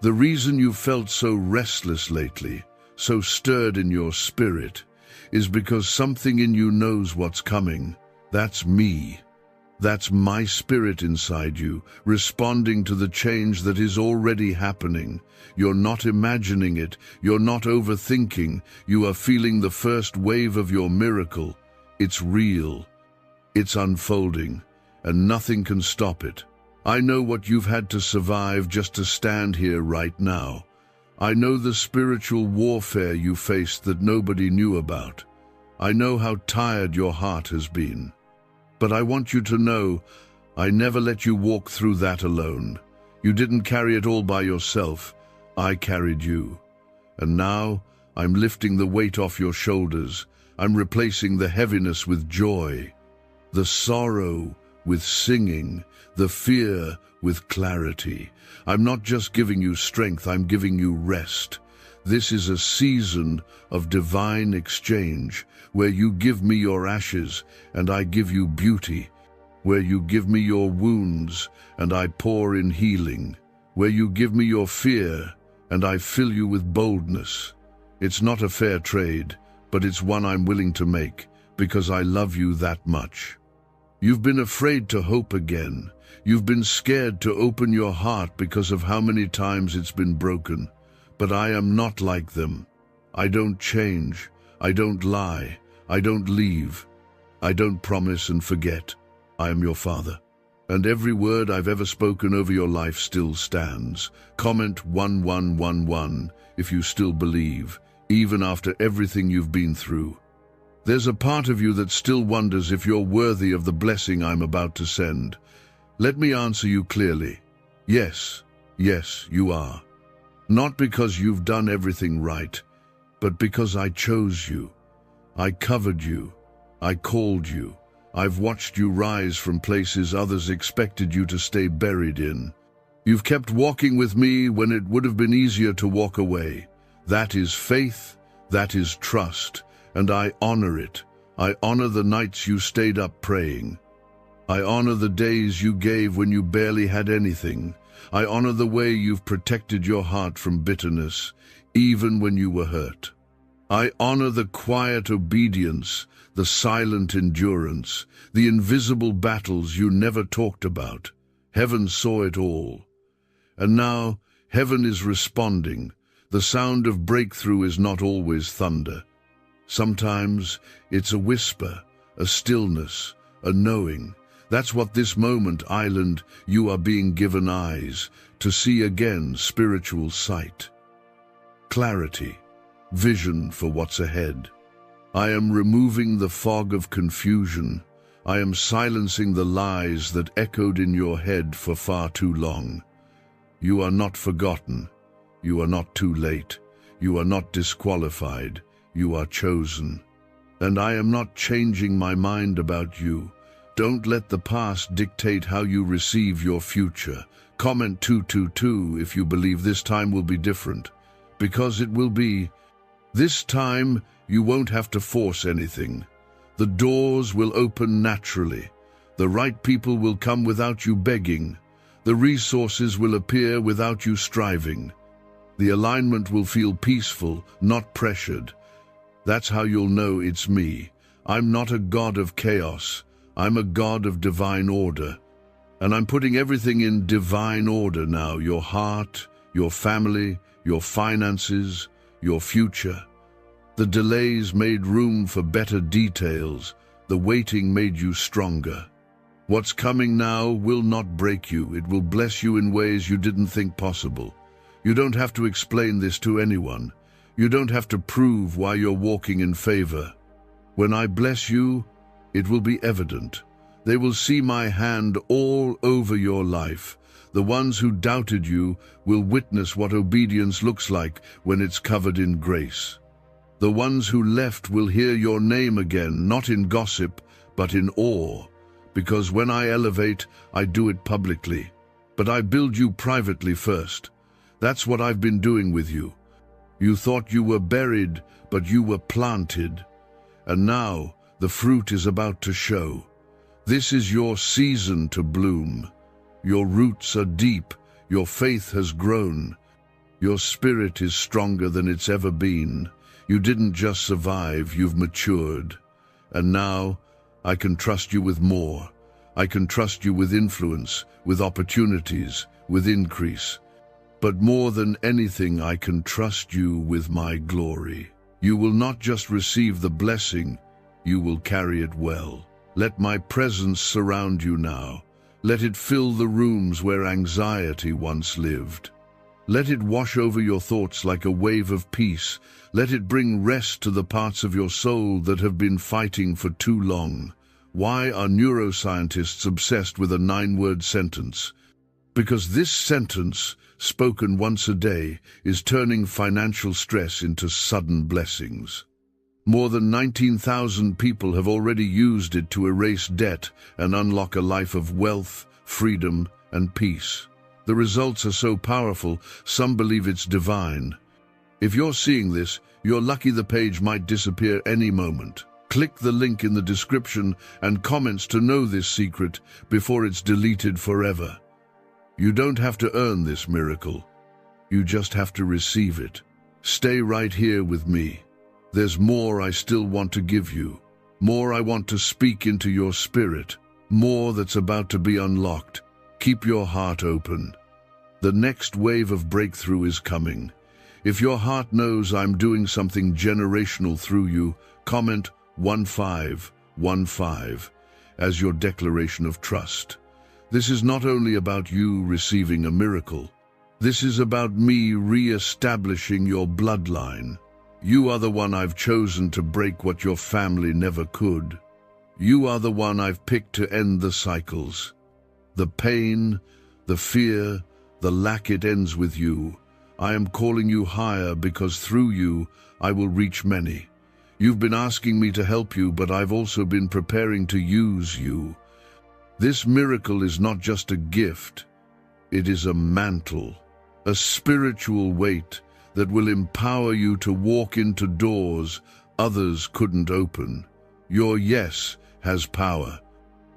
Speaker 1: The reason you felt so restless lately, so stirred in your spirit, is because something in you knows what's coming. That's me. That's my spirit inside you, responding to the change that is already happening. You're not imagining it, you're not overthinking, you are feeling the first wave of your miracle. It's real. It's unfolding, and nothing can stop it. I know what you've had to survive just to stand here right now. I know the spiritual warfare you faced that nobody knew about. I know how tired your heart has been. But I want you to know, I never let you walk through that alone. You didn't carry it all by yourself. I carried you. And now, I'm lifting the weight off your shoulders. I'm replacing the heaviness with joy, the sorrow with singing, the fear with clarity. I'm not just giving you strength, I'm giving you rest. This is a season of divine exchange, where you give me your ashes and I give you beauty, where you give me your wounds and I pour in healing, where you give me your fear and I fill you with boldness. It's not a fair trade, but it's one I'm willing to make because I love you that much. You've been afraid to hope again. You've been scared to open your heart because of how many times it's been broken. But I am not like them. I don't change. I don't lie. I don't leave. I don't promise and forget. I am your father. And every word I've ever spoken over your life still stands. Comment 1111 if you still believe, even after everything you've been through. There's a part of you that still wonders if you're worthy of the blessing I'm about to send. Let me answer you clearly. Yes, Yes, you are. Not because you've done everything right, but because I chose you. I covered you. I called you. I've watched you rise from places others expected you to stay buried in. You've kept walking with me when it would have been easier to walk away. That is faith, that is trust, and I honor it. I honor the nights you stayed up praying. I honor the days you gave when you barely had anything. I honor the way you've protected your heart from bitterness, even when you were hurt. I honor the quiet obedience, the silent endurance, the invisible battles you never talked about. Heaven saw it all. And now, heaven is responding. The sound of breakthrough is not always thunder. Sometimes it's a whisper, a stillness, a knowing. That's what this moment, Island, you are being given eyes to see again, spiritual sight. Clarity, vision for what's ahead. I am removing the fog of confusion. I am silencing the lies that echoed in your head for far too long. You are not forgotten. You are not too late. You are not disqualified. You are chosen. And I am not changing my mind about you. Don't let the past dictate how you receive your future. Comment 222 if you believe this time will be different. Because it will be. This time, you won't have to force anything. The doors will open naturally. The right people will come without you begging. The resources will appear without you striving. The alignment will feel peaceful, not pressured. That's how you'll know it's me. I'm not a god of chaos. I'm a god of divine order. And I'm putting everything in divine order now. Your heart, your family, your finances, your future. The delays made room for better details. The waiting made you stronger. What's coming now will not break you. It will bless you in ways you didn't think possible. You don't have to explain this to anyone. You don't have to prove why you're walking in favor. When I bless you, it will be evident. They will see my hand all over your life. The ones who doubted you will witness what obedience looks like when it's covered in grace. The ones who left will hear your name again, not in gossip, but in awe. Because when I elevate, I do it publicly. But I build you privately first. That's what I've been doing with you. You thought you were buried, but you were planted. And now, the fruit is about to show. This is your season to bloom. Your roots are deep. Your faith has grown. Your spirit is stronger than it's ever been. You didn't just survive, you've matured. And now, I can trust you with more. I can trust you with influence, with opportunities, with increase. But more than anything, I can trust you with my glory. You will not just receive the blessing, you will carry it well. Let my presence surround you now. Let it fill the rooms where anxiety once lived. Let it wash over your thoughts like a wave of peace. Let it bring rest to the parts of your soul that have been fighting for too long. Why are neuroscientists obsessed with a 9-word sentence? Because this sentence, spoken once a day, is turning financial stress into sudden blessings. More than 19,000 people have already used it to erase debt and unlock a life of wealth, freedom, and peace. The results are so powerful, some believe it's divine. If you're seeing this, you're lucky. The page might disappear any moment. Click the link in the description and comments to know this secret before it's deleted forever. You don't have to earn this miracle. You just have to receive it. Stay right here with me. There's more I still want to give you. More I want to speak into your spirit. More that's about to be unlocked. Keep your heart open. The next wave of breakthrough is coming. If your heart knows I'm doing something generational through you, comment 1515 as your declaration of trust. This is not only about you receiving a miracle. This is about me re-establishing your bloodline. You are the one I've chosen to break what your family never could. You are the one I've picked to end the cycles. The pain, the fear, the lack it ends with you. I am calling you higher because through you I will reach many. You've been asking me to help you, but I've also been preparing to use you. This miracle is not just a gift, it is a mantle, a spiritual weight that will empower you to walk into doors others couldn't open. Your yes has power.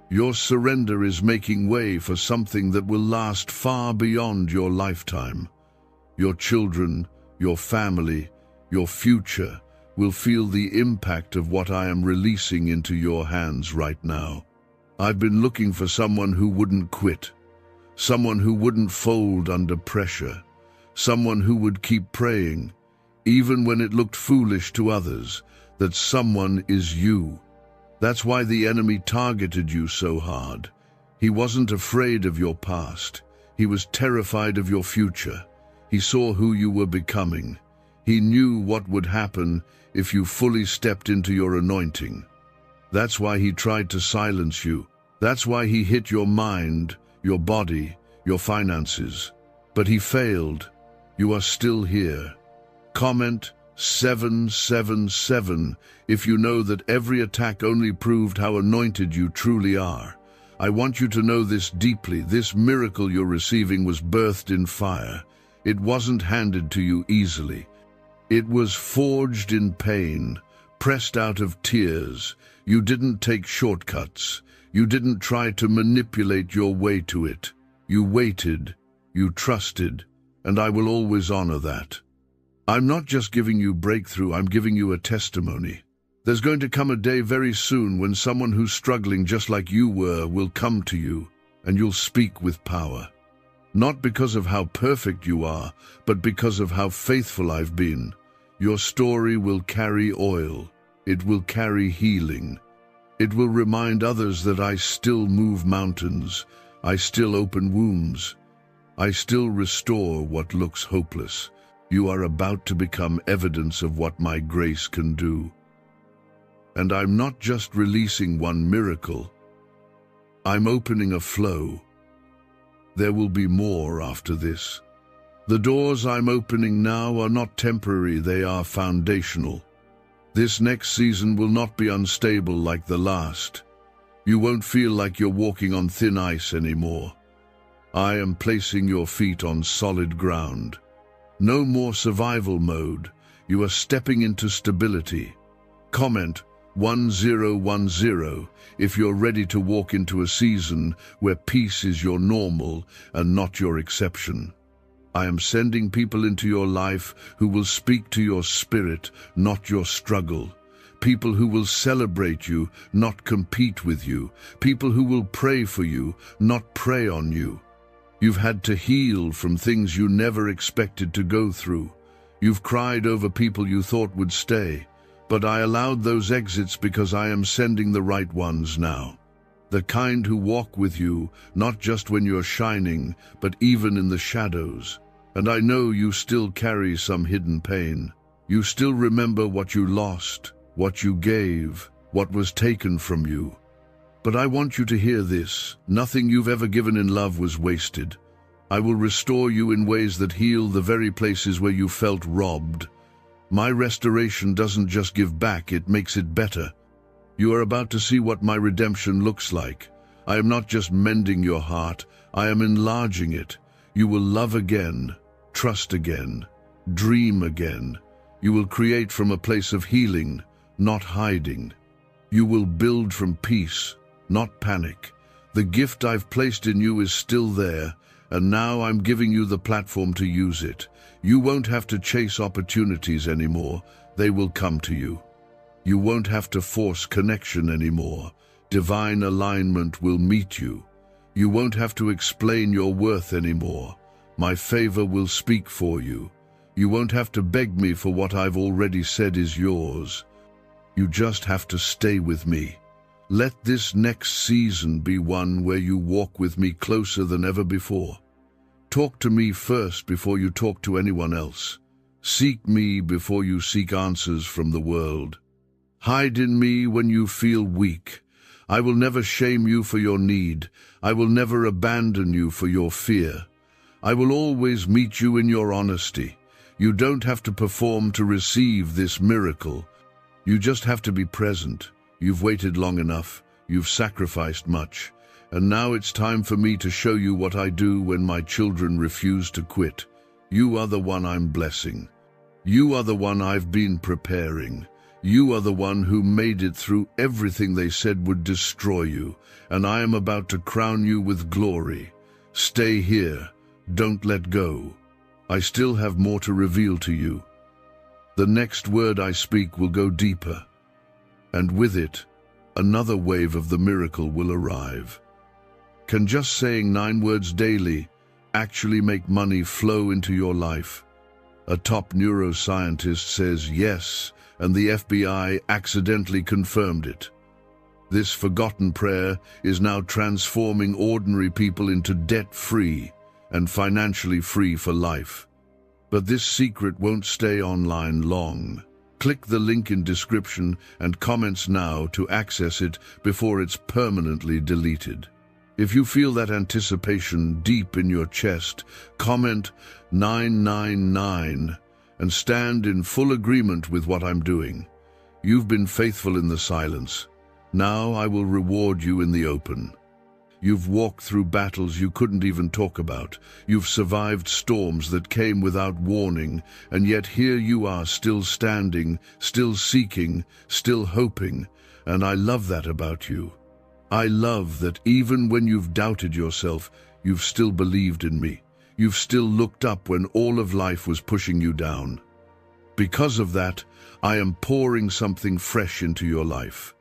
Speaker 1: Your surrender is making way for something that will last far beyond your lifetime. Your children, your family, your future will feel the impact of what I am releasing into your hands right now. I've been looking for someone who wouldn't quit, someone who wouldn't fold under pressure, someone who would keep praying, even when it looked foolish to others. That someone is you. That's why the enemy targeted you so hard. He wasn't afraid of your past. He was terrified of your future. He saw who you were becoming. He knew what would happen if you fully stepped into your anointing. That's why he tried to silence you. That's why he hit your mind, your body, your finances. But he failed. You are still here. Comment 777 if you know that every attack only proved how anointed you truly are. I want you to know this deeply. This miracle you're receiving was birthed in fire. It wasn't handed to you easily. It was forged in pain, pressed out of tears. You didn't take shortcuts. You didn't try to manipulate your way to it. You waited, you trusted, and I will always honor that. I'm not just giving you breakthrough, I'm giving you a testimony. There's going to come a day very soon when someone who's struggling just like you were will come to you, and you'll speak with power. Not because of how perfect you are, but because of how faithful I've been. Your story will carry oil. It will carry healing. It will remind others that I still move mountains. I still open wombs. I still restore what looks hopeless. You are about to become evidence of what my grace can do. And I'm not just releasing one miracle. I'm opening a flow. There will be more after this. The doors I'm opening now are not temporary, they are foundational. This next season will not be unstable like the last. You won't feel like you're walking on thin ice anymore. I am placing your feet on solid ground. No more survival mode. You are stepping into stability. Comment 1010 if you're ready to walk into a season where peace is your normal and not your exception. I am sending people into your life who will speak to your spirit, not your struggle. People who will celebrate you, not compete with you. People who will pray for you, not prey on you. You've had to heal from things you never expected to go through. You've cried over people you thought would stay, but I allowed those exits because I am sending the right ones now. The kind who walk with you, not just when you're shining, but even in the shadows. And I know you still carry some hidden pain. You still remember what you lost, what you gave, what was taken from you. But I want you to hear this. Nothing you've ever given in love was wasted. I will restore you in ways that heal the very places where you felt robbed. My restoration doesn't just give back, it makes it better. You are about to see what my redemption looks like. I am not just mending your heart, I am enlarging it. You will love again, trust again, dream again. You will create from a place of healing, not hiding. You will build from peace, not panic. The gift I've placed in you is still there, and now I'm giving you the platform to use it. You won't have to chase opportunities anymore. They will come to you. You won't have to force connection anymore. Divine alignment will meet you. You won't have to explain your worth anymore. My favor will speak for you. You won't have to beg me for what I've already said is yours. You just have to stay with me. Let this next season be one where you walk with me closer than ever before. Talk to me first before you talk to anyone else. Seek me before you seek answers from the world. Hide in me when you feel weak. I will never shame you for your need. I will never abandon you for your fear. I will always meet you in your honesty. You don't have to perform to receive this miracle. You just have to be present. You've waited long enough. You've sacrificed much. And now it's time for me to show you what I do when my children refuse to quit. You are the one I'm blessing. You are the one I've been preparing. You are the one who made it through everything they said would destroy you, and I am about to crown you with glory. Stay here. Don't let go. I still have more to reveal to you. The next word I speak will go deeper, and with it, another wave of the miracle will arrive. Can just saying 9 words daily actually make money flow into your life? A top neuroscientist says yes, and the FBI accidentally confirmed it. This forgotten prayer is now transforming ordinary people into debt-free and financially free for life. But this secret won't stay online long. Click the link in description and comments now to access it before it's permanently deleted. If you feel that anticipation deep in your chest, comment 999 and stand in full agreement with what I'm doing. You've been faithful in the silence. Now I will reward you in the open. You've walked through battles you couldn't even talk about. You've survived storms that came without warning, and yet here you are, still standing, still seeking, still hoping, and I love that about you. I love that even when you've doubted yourself, you've still believed in me. You've still looked up when all of life was pushing you down. Because of that, I am pouring something fresh into your life.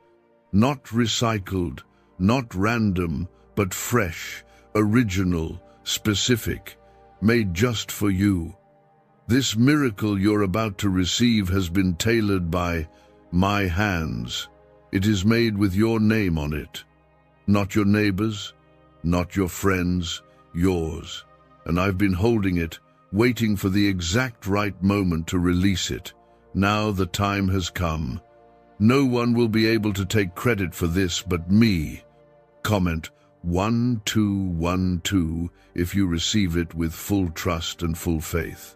Speaker 1: Not recycled, not random, but fresh, original, specific, made just for you. This miracle you're about to receive has been tailored by my hands. It is made with your name on it. Not your neighbor's, not your friend's, yours. And I've been holding it, waiting for the exact right moment to release it. Now the time has come. No one will be able to take credit for this but me. Comment 1212 if you receive it with full trust and full faith.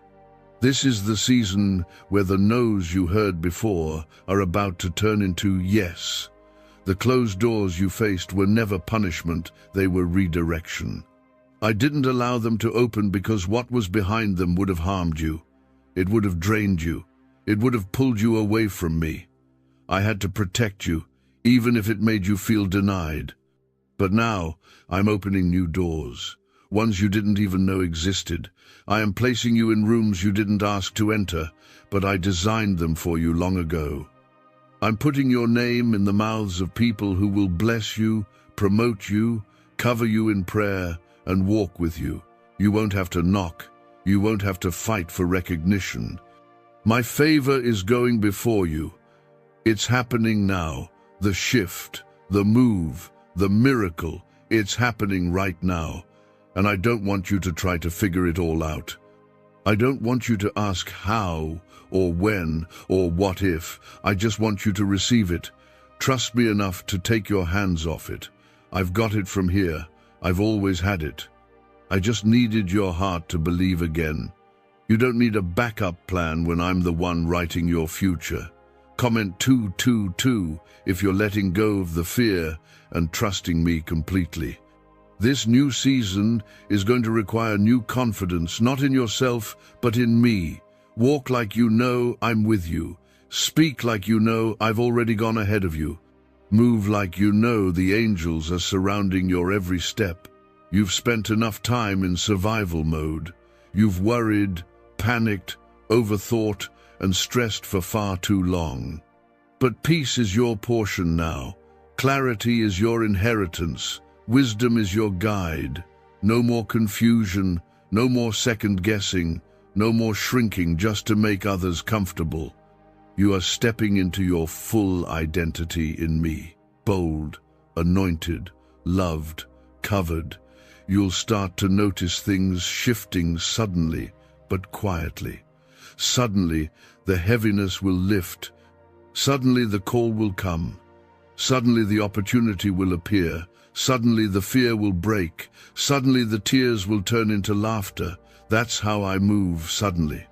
Speaker 1: This is the season where the no's you heard before are about to turn into yes. The closed doors you faced were never punishment, they were redirection. I didn't allow them to open because what was behind them would have harmed you. It would have drained you. It would have pulled you away from me. I had to protect you, even if it made you feel denied. But now, I'm opening new doors, ones you didn't even know existed. I am placing you in rooms you didn't ask to enter, but I designed them for you long ago. I'm putting your name in the mouths of people who will bless you, promote you, cover you in prayer, and walk with you. You won't have to knock. You won't have to fight for recognition. My favor is going before you. It's happening now. The shift, the move, the miracle, it's happening right now. And I don't want you to try to figure it all out. I don't want you to ask how, or when, or what if. I just want you to receive it. Trust me enough to take your hands off it. I've got it from here. I've always had it. I just needed your heart to believe again. You don't need a backup plan when I'm the one writing your future. Comment 222 if you're letting go of the fear and trusting me completely. This new season is going to require new confidence, not in yourself, but in me. Walk like you know I'm with you. Speak like you know I've already gone ahead of you. Move like you know the angels are surrounding your every step. You've spent enough time in survival mode. You've worried, panicked, overthought, and stressed for far too long. But peace is your portion now. Clarity is your inheritance. Wisdom is your guide. No more confusion, no more second-guessing, no more shrinking just to make others comfortable. You are stepping into your full identity in me. Bold, anointed, loved, covered. You'll start to notice things shifting suddenly, but quietly. Suddenly, the heaviness will lift. Suddenly, the call will come. Suddenly the opportunity will appear. Suddenly the fear will break. Suddenly the tears will turn into laughter. That's how I move suddenly.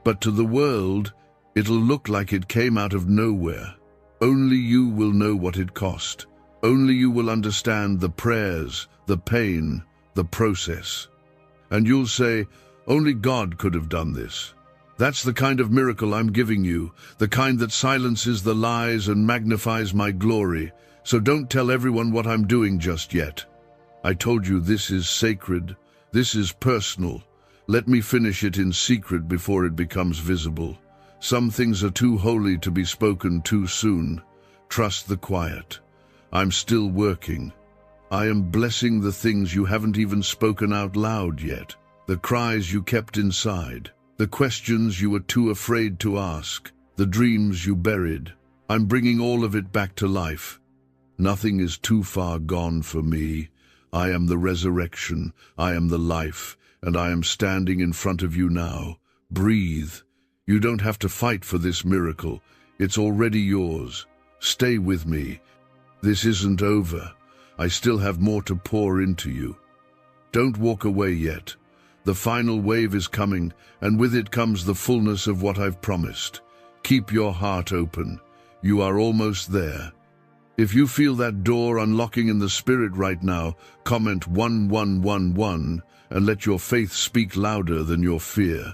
Speaker 1: But to the world, it'll look like it came out of nowhere. Only you will know what it cost. Only you will understand the prayers, the pain, the process. And you'll say, only God could have done this. That's the kind of miracle I'm giving you, the kind that silences the lies and magnifies my glory. So don't tell everyone what I'm doing just yet. I told you this is sacred, this is personal. Let me finish it in secret before it becomes visible. Some things are too holy to be spoken too soon. Trust the quiet. I'm still working. I am blessing the things you haven't even spoken out loud yet. The cries you kept inside. The questions you were too afraid to ask. The dreams you buried. I'm bringing all of it back to life. Nothing is too far gone for me. I am the resurrection. I am the life. And I am standing in front of you now. Breathe. You don't have to fight for this miracle. It's already yours. Stay with me. This isn't over. I still have more to pour into you. Don't walk away yet. The final wave is coming, and with it comes the fullness of what I've promised. Keep your heart open. You are almost there. If you feel that door unlocking in the spirit right now, comment 1111 and let your faith speak louder than your fear.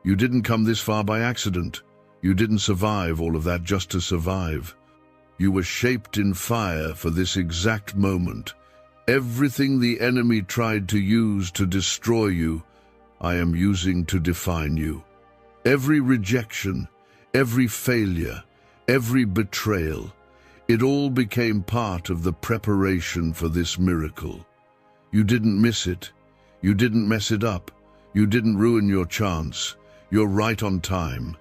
Speaker 1: You didn't come this far by accident. You didn't survive all of that just to survive. You were shaped in fire for this exact moment. Everything the enemy tried to use to destroy you, I am using to define you. Every rejection, every failure, every betrayal, it all became part of the preparation for this miracle. You didn't miss it. You didn't mess it up. You didn't ruin your chance. You're right on time.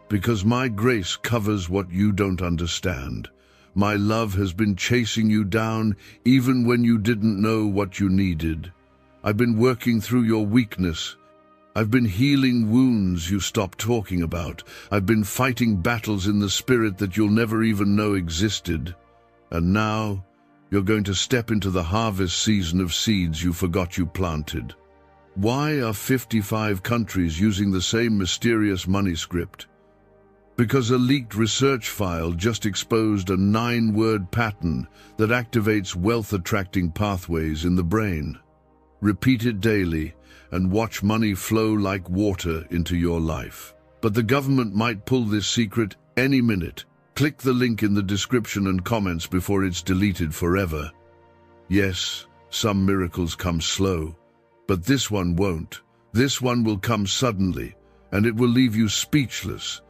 Speaker 1: Because my grace covers what you don't understand. My love has been chasing you down even when you didn't know what you needed. I've been working through your weakness. I've been healing wounds you stopped talking about. I've been fighting battles in the spirit that you'll never even know existed. And now, you're going to step into the harvest season of seeds you forgot you planted. Why are 55 countries using the same mysterious money script? Because a leaked research file just exposed a 9-word pattern that activates wealth-attracting pathways in the brain. Repeat it daily and watch money flow like water into your life. But the government might pull this secret any minute. Click the link in the description and comments before it's deleted forever. Yes, some miracles come slow, but this one won't. This one will come suddenly, and it will leave you speechless.